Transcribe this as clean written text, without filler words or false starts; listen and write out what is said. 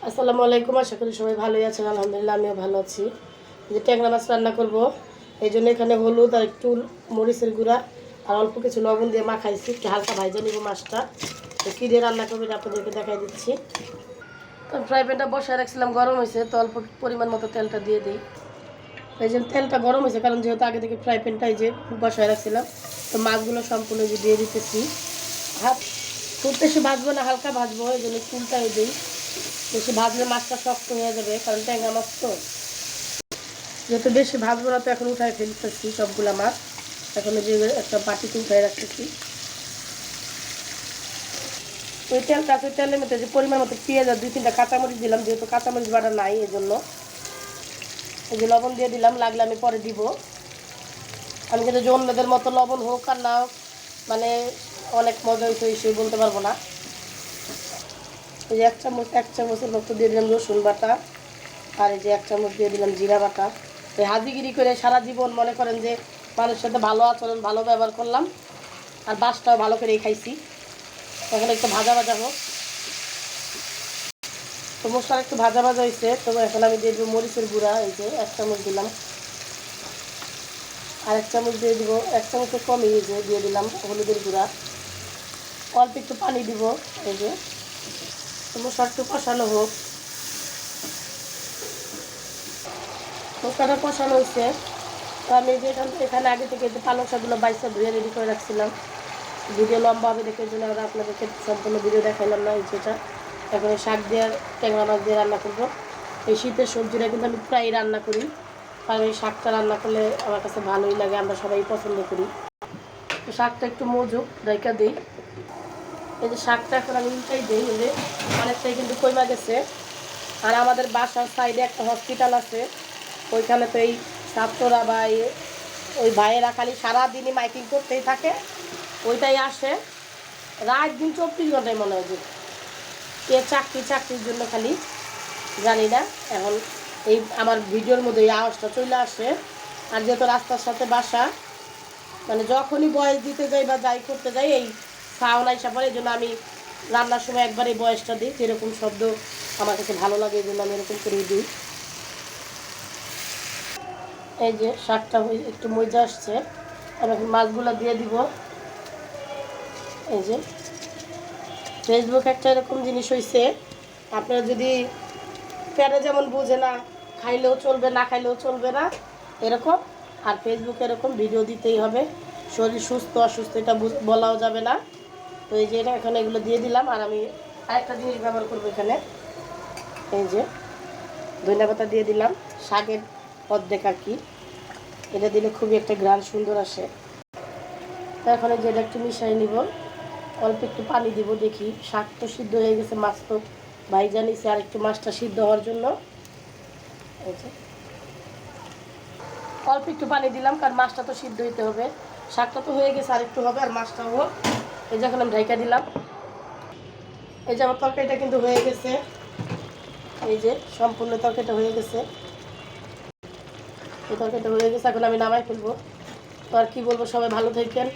আসসালামু আলাইকুম। আশা করি সবাই ভালোই আছেন। আলহামদুলিল্লাহ আমিও ভালো আছি। যে ট্যাংরা মাছ রান্না করব, এই জন্য এখানে হলুদ আর একটু মরিচের গুঁড়া আর অল্প কিছু লবণ দিয়ে মাখাইছি। একটু হালকা ভাইজা নিব মাছটা। তো কী দিয়ে রান্না করবেন আপনাদেরকে দেখাই দিচ্ছি। তো ফ্রাই প্যানটা বসায় রাখছিলাম, গরম হয়েছে, তো অল্প পরিমাণ মতো তেলটা দিয়ে দিই। এই জন্য তেলটা গরম হয়েছে, কারণ যেহেতু আগে থেকে ফ্রাই প্যানটা এই যে বসায় রাখছিলাম, তো মাছগুলো সম্পূর্ণ যে দিয়ে দিতেছি। হাত খুব বেশি ভাজবো না, হালকা ভাজবো, এই জন্য চুলটাই দিই। বেশি ভাজলে মাছটা শক্ত হয়ে যাবে, কারণ ট্যাংরা মাছ তো। যেহেতু বেশি ভাজবো না, তো এখন উঠায় ফেলতেছি সবগুলা মাছ। এখন যে একটা বাটিতে উঠায় রাখতেছি। ওই তেলটা আছে, তেলের মধ্যে যে পরিমাণ মতো পেঁয়াজ আর 2-3টা কাঁচামরিচ দিলাম, যেহেতু কাঁচামরিচ বাটা নাই এই জন্য। এই যে লবণ দিয়ে দিলাম, লাগলে আমি পরে দিব। আমি কিন্তু যে অন্যদের মতো লবণ হোক আর না হোক, মানে অনেক মজা হয়েছে সেই বলতে পারবো না। এই যে এক চামচের মতো দিয়ে দিলাম রসুন বাটা, আর এই যে 1 চামচ দিয়ে দিলাম জিরা বাটা। এই হাজিগিরি করে সারা জীবন মনে করেন যে মানুষের সাথে ভালো আচরণ, ভালো ব্যবহার করলাম, আর বাসটাও ভালো করেই খাইছি। এখন একটু ভাজা ভাজা হোক। তো মশলা একটু ভাজা ভাজা হয়েছে, তো এখন আমি দিয়ে দেবো মরিচের গুঁড়া। এই যে 1 চামচ দিলাম, আর 1 চামচ দিয়ে দিব, 1 চামচের কমই এই যে দিয়ে দিলাম হলুদের গুঁড়া। অল্প একটু পানি দিব। এই যে মশলা একটু কষানো হোক। মশলাটা কষানো হয়েছে, তো আমি যে এখানে আগে থেকে যে পালং শাকগুলো বাইসা ধুয়ে রেডি করে রাখছিলাম। ভিডিও লম্বা হবে দেখে জন্য আমরা আপনাদেরকে সম্পূর্ণ ভিডিও দেখাইলাম না। এই যেটা এখন এই শাক দিয়ে ট্যাংরা মাছ দিয়ে রান্না করবো। এই শীতের সবজিটা কিন্তু আমি প্রায় রান্না করি, কারণ এই শাকটা রান্না করলে আমার কাছে ভালোই লাগে, আমরা সবাই পছন্দ করি। তো শাকটা একটু মজুক রেখে দিই। এই যে শাকটা এখন আমি উল্টাই দিই, এই যে অনেকটাই কিন্তু কমে গেছে। আর আমাদের বাসার সাইডে একটা হসপিটাল আছে, ওইখানে তো এই ছাত্ররা বা ওই ভাইয়েরা খালি সারাদিনই মাইকিং করতেই থাকে। ওইটাই আসে রাত দিন 24 ঘন্টায়, মনে হয় যে কে চাকরির জন্য খালি জানি না। এখন এই আমার ভিডিওর মধ্যে এই আওয়াজটা চলে আসে। আর যেহেতু রাস্তার সাথে বাসা, মানে যখনই বয়স দিতে যাই বা যাই করতে যাই এই সাউন্ড আইসা পড়ে। এই জন্য আমি রান্নার সময় একবার এই বয়সটা দিই, যেরকম শব্দ আমার কাছে ভালো লাগে, এই জন্য আমি এরকম করেই দিই। এই যে শাকটা একটু মজা আসছে, আমি এখন মাছগুলো দিয়ে দিব। এই যে ফেসবুক একটা এরকম জিনিস হয়েছে, আপনারা যদি প্যারে যেমন বুঝে না খাইলেও চলবে, না খাইলেও চলবে না এরকম, আর ফেসবুকে এরকম ভিডিও দিতেই হবে। শরীর সুস্থ অসুস্থ এটা বলাও যাবে না। তো এই যে এটা এখন এগুলো দিয়ে দিলাম। আর আমি আরেকটা জিনিস ব্যবহার করবো এখানে, এই যে ধনিয়া পাতা দিয়ে দিলাম, শাকের অর্ধেক আর কি। এটা দিলে খুবই একটা ঘ্রাণ সুন্দর আসে। তো এখন এই যে এটা একটু মিশাই নিব, অল্প একটু পানি দিব। দেখি শাক তো সিদ্ধ হয়ে গেছে, মাছ তো ভাইজা নিছে, আর একটু মাছটা সিদ্ধ হওয়ার জন্য এই যে অল্প একটু পানি দিলাম, কারণ মাছটা তো সিদ্ধ হইতে হবে। শাকটা তো হয়ে গেছে, আর একটু হবে, আর মাছটাও হোক। এই যে এখন আমি ঢাইকা দিলাম। এই যে আমার তরকারিটা কিন্তু হয়ে গেছে, এই যে সম্পূর্ণ তরকারিটা হয়ে গেছে। এই তরকারিটা হয়ে গেছে, এখন আমি নামাই ফেলবো। তো আর কি বলবো, সবাই ভালো থাকেন।